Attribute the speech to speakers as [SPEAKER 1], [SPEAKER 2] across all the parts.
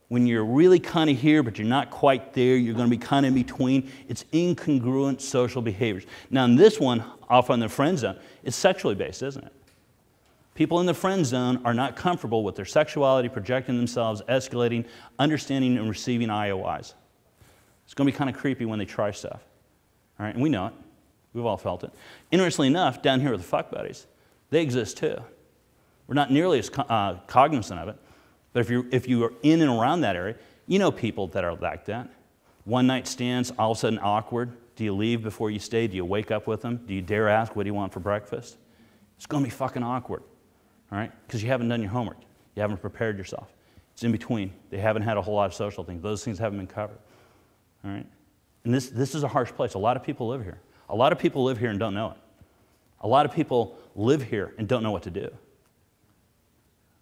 [SPEAKER 1] When you're really kind of here, but you're not quite there, you're going to be kind of in between. It's incongruent social behaviors. Now, in this one, off on the friend zone, it's sexually based, isn't it? People in the friend zone are not comfortable with their sexuality, projecting themselves, escalating, understanding, and receiving IOIs. It's going to be kind of creepy when they try stuff. All right, and we know it. We've all felt it. Interestingly enough, down here with the fuck buddies, they exist too. We're not nearly as cognizant of it, but if you are in and around that area, you know people that are like that. One night stands, all of a sudden awkward. Do you leave before you stay? Do you wake up with them? Do you dare ask, what do you want for breakfast? It's going to be fucking awkward, all right? Because you haven't done your homework. You haven't prepared yourself. It's in between. They haven't had a whole lot of social things. Those things haven't been covered, all right? And this is a harsh place. A lot of people live here. A lot of people live here and don't know it. A lot of people live here and don't know what to do.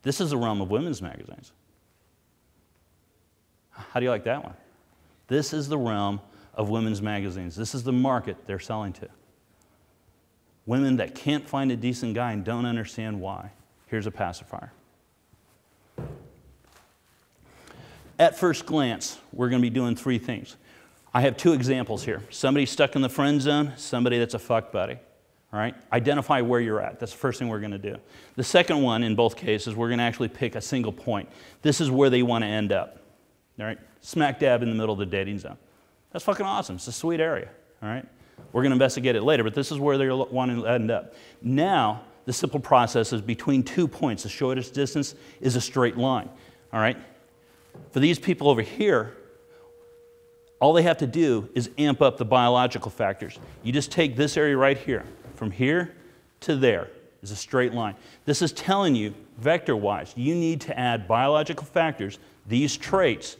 [SPEAKER 1] This is the realm of women's magazines. How do you like that one? This is the realm of women's magazines. This is the market they're selling to. Women that can't find a decent guy and don't understand why. Here's a pacifier. At first glance, we're going to be doing three things. I have two examples here. Somebody stuck in the friend zone, somebody that's a fuck buddy. All right? Identify where you're at. That's the first thing we're going to do. The second one, in both cases, we're going to actually pick a single point. This is where they want to end up. All right? Smack dab in the middle of the dating zone. That's fucking awesome. It's a sweet area. All right? We're going to investigate it later, but this is where they want to end up. Now, the simple process is between 2 points. The shortest distance is a straight line. All right? For these people over here, all they have to do is amp up the biological factors. You just take this area right here. From here to there is a straight line. This is telling you, vector-wise, you need to add biological factors, these traits,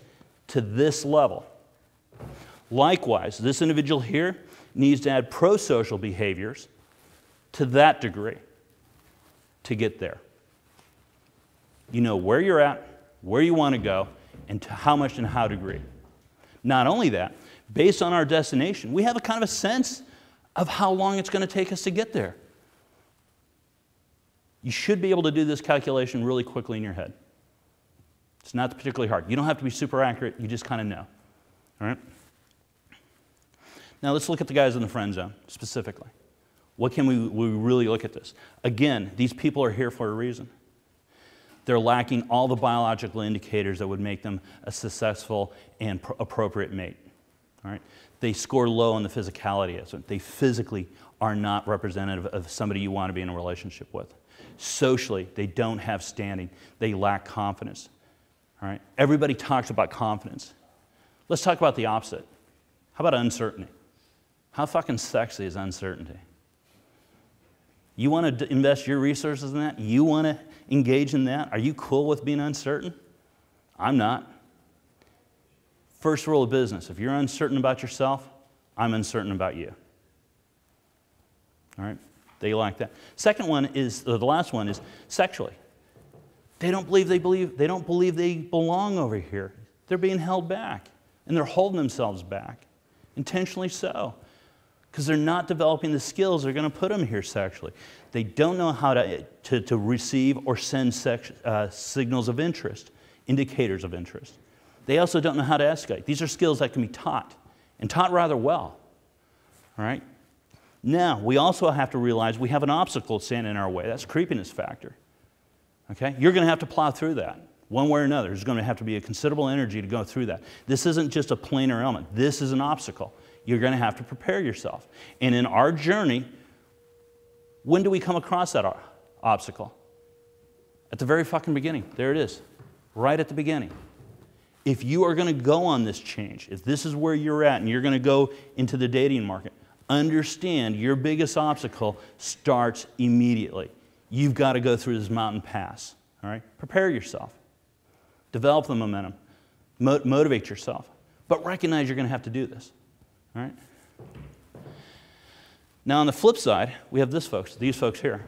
[SPEAKER 1] to this level. Likewise, this individual here needs to add pro-social behaviors to that degree to get there. You know where you're at, where you want to go, and to how much and how degree. Not only that, based on our destination, we have a kind of a sense of how long it's going to take us to get there. You should be able to do this calculation really quickly in your head. It's not particularly hard. You don't have to be super accurate. You just kind of know. All right? Now let's look at the guys in the friend zone specifically. What can we really look at this? Again, these people are here for a reason. They're lacking all the biological indicators that would make them a successful and appropriate mate. All right? They score low on the physicality. They physically are not representative of somebody you want to be in a relationship with. Socially, they don't have standing. They lack confidence. All right? Everybody talks about confidence. Let's talk about the opposite. How about uncertainty? How fucking sexy is uncertainty? You want to invest your resources in that? You want to engage in that? Are you cool with being uncertain? I'm not. First rule of business, if you're uncertain about yourself, I'm uncertain about you. All right? They like that. Second one is, or the last one is sexually. They don't believe they belong over here. They're being held back, and they're holding themselves back, intentionally so, because they're not developing the skills that are going to put them here sexually. They don't know how to receive or send signals of interest, indicators of interest. They also don't know how to escalate. These are skills that can be taught, and taught rather well. All right? Now, we also have to realize we have an obstacle standing in our way. That's creepiness factor. Okay? You're going to have to plow through that. One way or another, there's going to have to be a considerable energy to go through that. This isn't just a planar element. This is an obstacle. You're going to have to prepare yourself. And in our journey, when do we come across that obstacle? At the very fucking beginning. There it is. Right at the beginning. If you are going to go on this change, if this is where you're at and you're going to go into the dating market, understand your biggest obstacle starts immediately. You've got to go through this mountain pass. All right? Prepare yourself. Develop the momentum. Motivate yourself. But recognize you're going to have to do this. All right? Now on the flip side, we have these folks here.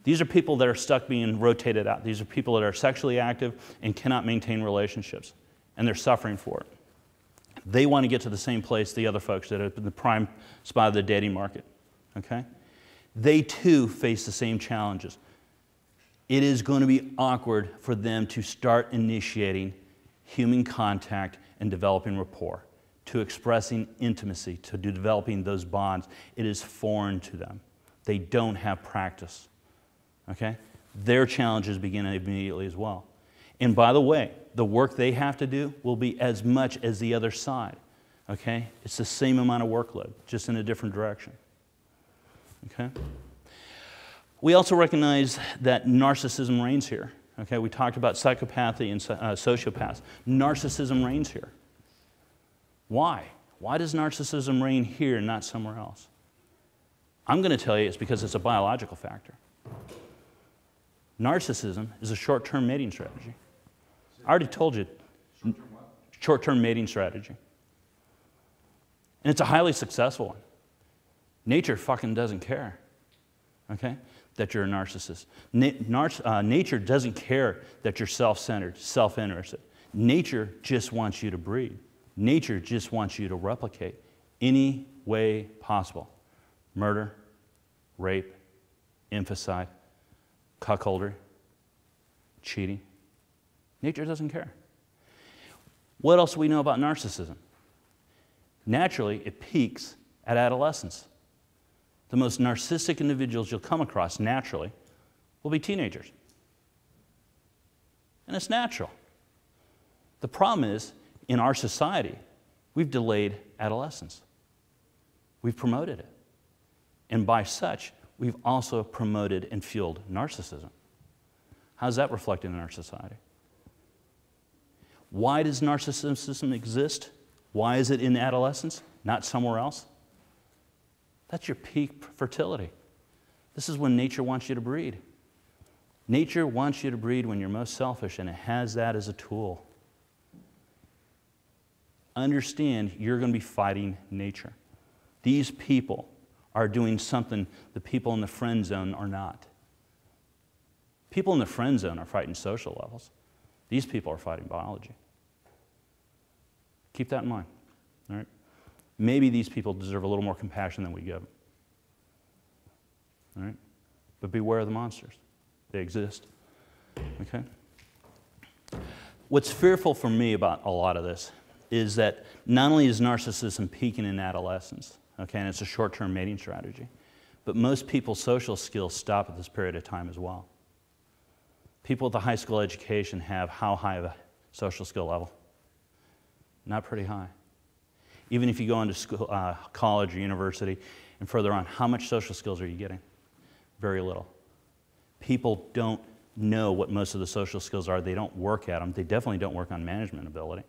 [SPEAKER 1] These are people that are stuck being rotated out. These are people that are sexually active and cannot maintain relationships, and they're suffering for it. They want to get to the same place the other folks that are in the prime spot of the dating market. Okay? They too face the same challenges. It is going to be awkward for them to start initiating human contact and developing rapport, to expressing intimacy, to developing those bonds. It is foreign to them. They don't have practice. Okay? Their challenges begin immediately as well. And by the way, the work they have to do will be as much as the other side. Okay? It's the same amount of workload, just in a different direction. Okay? We also recognize that narcissism reigns here. Okay? We talked about psychopathy and sociopaths. Narcissism reigns here. Why? Why does narcissism reign here and not somewhere else? I'm going to tell you it's because it's a biological factor. Narcissism is a short-term mating strategy. I already told you.
[SPEAKER 2] Short-term what?
[SPEAKER 1] Short-term mating strategy. And it's a highly successful one. Nature fucking doesn't care, okay, that you're a narcissist. Nature doesn't care that you're self-centered, self-interested. Nature just wants you to breed. Nature just wants you to replicate any way possible. Murder, rape, infanticide, cuckoldry, cheating. Nature doesn't care. What else do we know about narcissism? Naturally, it peaks at adolescence. The most narcissistic individuals you'll come across naturally will be teenagers. And it's natural. The problem is, in our society, we've delayed adolescence. We've promoted it. And by such, we've also promoted and fueled narcissism. How's that reflected in our society? Why does narcissism exist? Why is it in adolescence, not somewhere else? That's your peak fertility. This is when nature wants you to breed. Nature wants you to breed when you're most selfish, and it has that as a tool. Understand you're going to be fighting nature. These people are doing something the people in the friend zone are not. People in the friend zone are fighting social levels. These people are fighting biology. Keep that in mind. All right? Maybe these people deserve a little more compassion than we give them. All right? But beware of the monsters. They exist. Okay? What's fearful for me about a lot of this is that not only is narcissism peaking in adolescence, okay, and it's a short-term mating strategy, but most people's social skills stop at this period of time as well. People with a high school education have how high of a social skill level? Not pretty high. Even if you go into school, college or university and further on, how much social skills are you getting? Very little. People don't know what most of the social skills are. They don't work at them. They definitely don't work on management ability.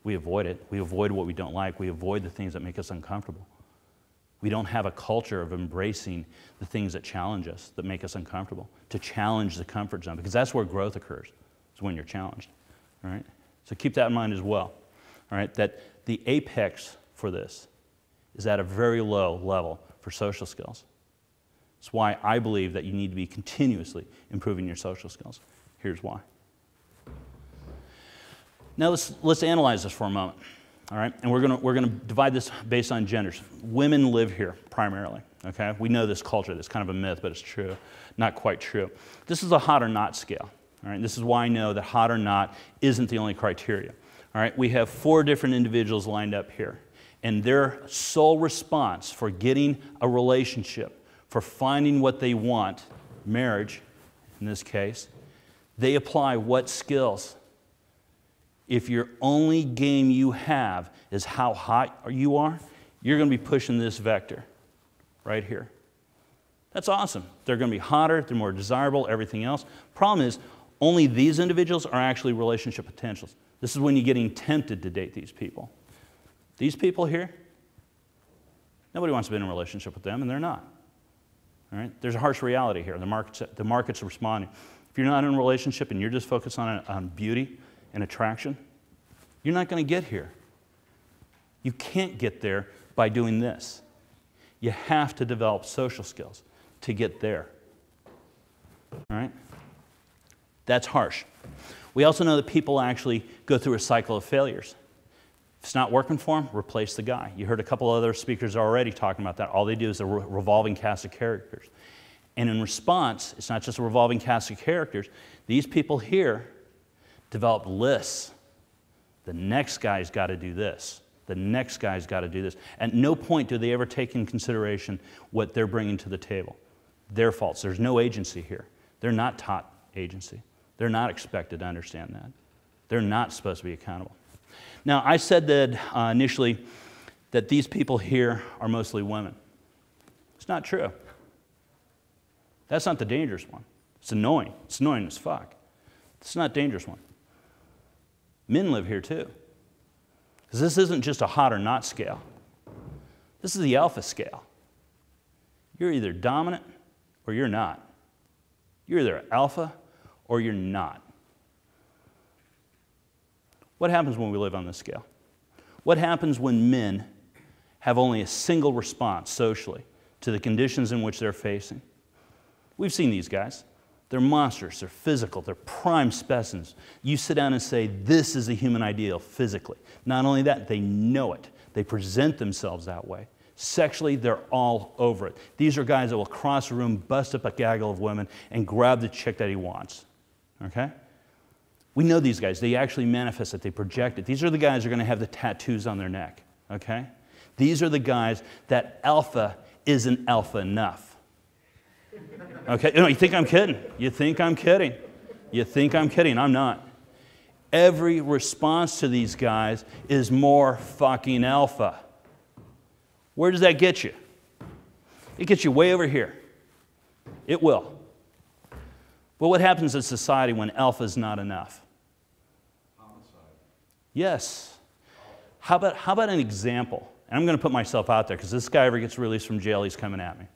[SPEAKER 1] We avoid it. We avoid what we don't like. We avoid the things that make us uncomfortable. We don't have a culture of embracing the things that challenge us, that make us uncomfortable, to challenge the comfort zone, because that's where growth occurs, is when you're challenged. All right? So keep that in mind as well. All right? That the apex for this is at a very low level for social skills. That's why I believe that you need to be continuously improving your social skills. Here's why. Now let's analyze this for a moment. All right, and we're gonna divide this based on genders. Women live here primarily. Okay, we know this culture. That's kind of a myth, but it's true. Not quite true. This is a hot or not scale. All right, this is why I know that hot or not isn't the only criteria. All right, we have 4 different individuals lined up here, and their sole response for getting a relationship, for finding what they want, marriage, in this case, they apply what skills? If your only game you have is how hot you are, you're going to be pushing this vector right here. That's awesome. They're going to be hotter, they're more desirable, everything else. Problem is, only these individuals are actually relationship potentials. This is when you're getting tempted to date these people. These people here, nobody wants to be in a relationship with them, and they're not. All right? There's a harsh reality here. The market's responding. If you're not in a relationship and you're just focused on beauty and attraction, you're not going to get here. You can't get there by doing this. You have to develop social skills to get there. All right? That's harsh. We also know that people actually go through a cycle of failures. If it's not working for them, replace the guy. You heard a couple other speakers already talking about that. All they do is a revolving cast of characters. And in response, it's not just a revolving cast of characters. These people here develop lists The next guy's got to do this. The next guy's got to do this. At no point do they ever take in consideration what they're bringing to the table. Their faults. There's no agency here. They're not taught agency. They're not expected to understand that. They're not supposed to be accountable. Now, I said that initially that these people here are mostly women. It's not true. That's not the dangerous one. It's annoying. It's annoying as fuck. It's not a dangerous one. Men live here too. Because this isn't just a hot or not scale. This is the alpha scale. You're either dominant or you're not. You're either alpha or you're not. What happens when we live on this scale? What happens when men have only a single response socially to the conditions in which they're facing? We've seen these guys. They're monsters, they're physical, they're prime specimens. You sit down and say, this is the human ideal physically. Not only that, they know it. They present themselves that way. Sexually, they're all over it. These are guys that will cross a room, bust up a gaggle of women, and grab the chick that he wants. Okay? We know these guys. They actually manifest it. They project it. These are the guys who are going to have the tattoos on their neck. Okay? These are the guys that alpha isn't alpha enough. Okay? You think I'm kidding. You think I'm kidding. You think I'm kidding. I'm not. Every response to these guys is more fucking alpha. Where does that get you? It gets you way over here. It will. But what happens in society when alpha is not enough? Yes. How about an example? And I'm going to put myself out there because this guy ever gets released from jail, he's coming at me.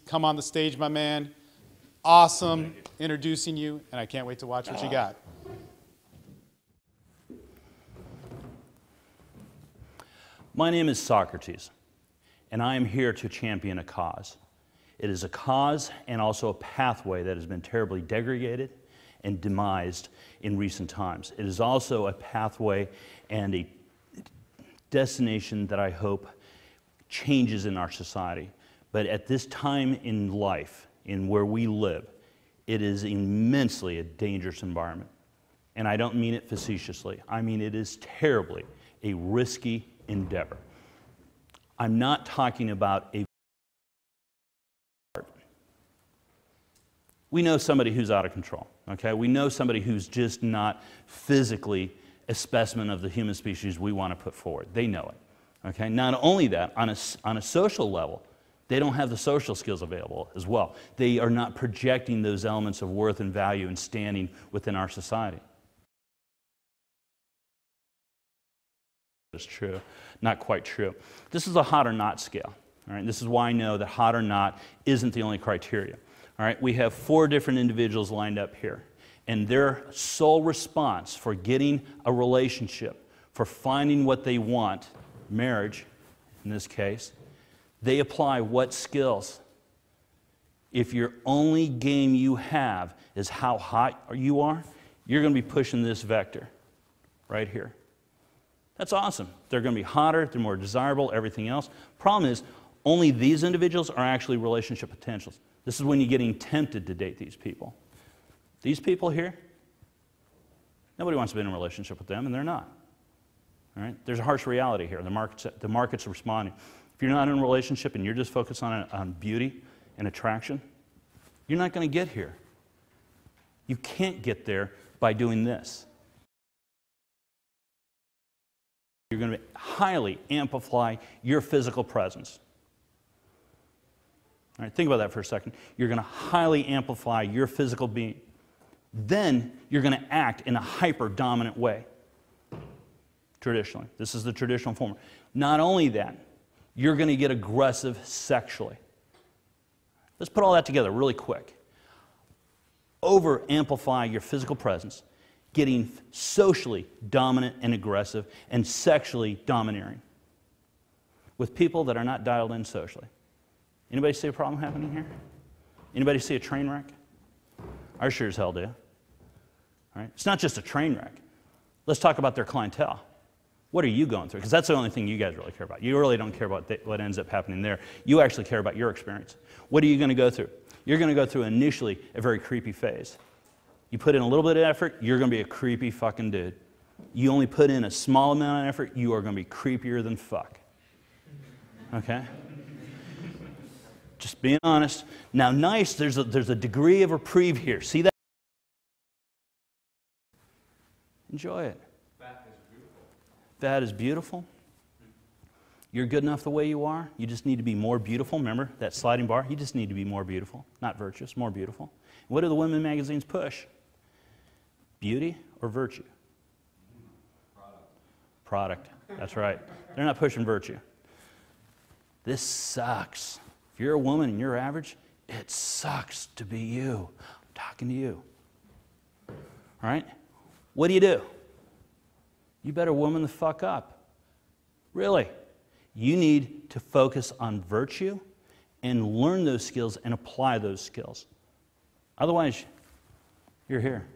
[SPEAKER 2] Come on the stage, my man. Awesome introducing you, and I can't wait to watch what you got.
[SPEAKER 1] My name is Socrates, and I am here to champion a cause. It is a cause and also a pathway that has been terribly degraded and demised in recent times. It is also a pathway and a destination that I hope changes in our society. But at this time in life, in where we live, it is immensely a dangerous environment. And I don't mean it facetiously. I mean it is terribly a risky endeavor. I'm not talking about a... We know somebody who's out of control, okay? We know somebody who's just not physically a specimen of the human species we want to put forward. They know it, okay? Not only that, on a social level, they don't have the social skills available as well. They are not projecting those elements of worth and value and standing within our society. It's true, not quite true. This is a hot or not scale. All right? This is why I know that hot or not isn't the only criteria. All right? We have 4 different individuals lined up here, and their sole response for getting a relationship, for finding what they want, marriage in this case, they apply what skills? If your only game you have is how hot you are, you're going to be pushing this vector right here. That's awesome. They're going to be hotter, they're more desirable, everything else. Problem is, only these individuals are actually relationship potentials. This is when you're getting tempted to date these people. These people here, nobody wants to be in a relationship with them, and they're not. All right? There's a harsh reality here. The market's responding. If you're not in a relationship and you're just focused on beauty and attraction, you're not going to get here. You can't get there by doing this. You're going to highly amplify your physical presence. All right, think about that for a second. You're going to highly amplify your physical being. Then you're going to act in a hyper-dominant way. Traditionally. This is the traditional form. Not only that, you're going to get aggressive sexually. Let's put all that together really quick. Over-amplify your physical presence, getting socially dominant and aggressive, and sexually domineering. with people that are not dialed in socially. Anybody see a problem happening here? Anybody see a train wreck? I sure as hell do. All right? It's not just a train wreck. Let's talk about their clientele. What are you going through? Because that's the only thing you guys really care about. You really don't care about what ends up happening there. You actually care about your experience. What are you going to go through? You're going to go through initially a very creepy phase. You put in a little bit of effort, you're going to be a creepy fucking dude. You only put in a small amount of effort, you are going to be creepier than fuck. Okay? Just being honest. Now, nice, there's a degree of reprieve here. See that? Enjoy it. Fat is beautiful. You're good enough the way you are. You just need to be more beautiful. Remember that sliding bar? You just need to be more beautiful. Not virtuous, more beautiful. What do the women magazines push? Beauty or virtue? Product. That's right. They're not pushing virtue. This sucks. If you're a woman and you're average, it sucks to be you. I'm talking to you. All right? What do? You better woman the fuck up. Really. You need to focus on virtue and learn those skills and apply those skills. Otherwise, you're here.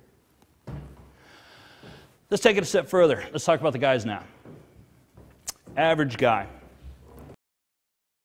[SPEAKER 1] Let's take it a step further. Let's talk about the guys now. Average guy.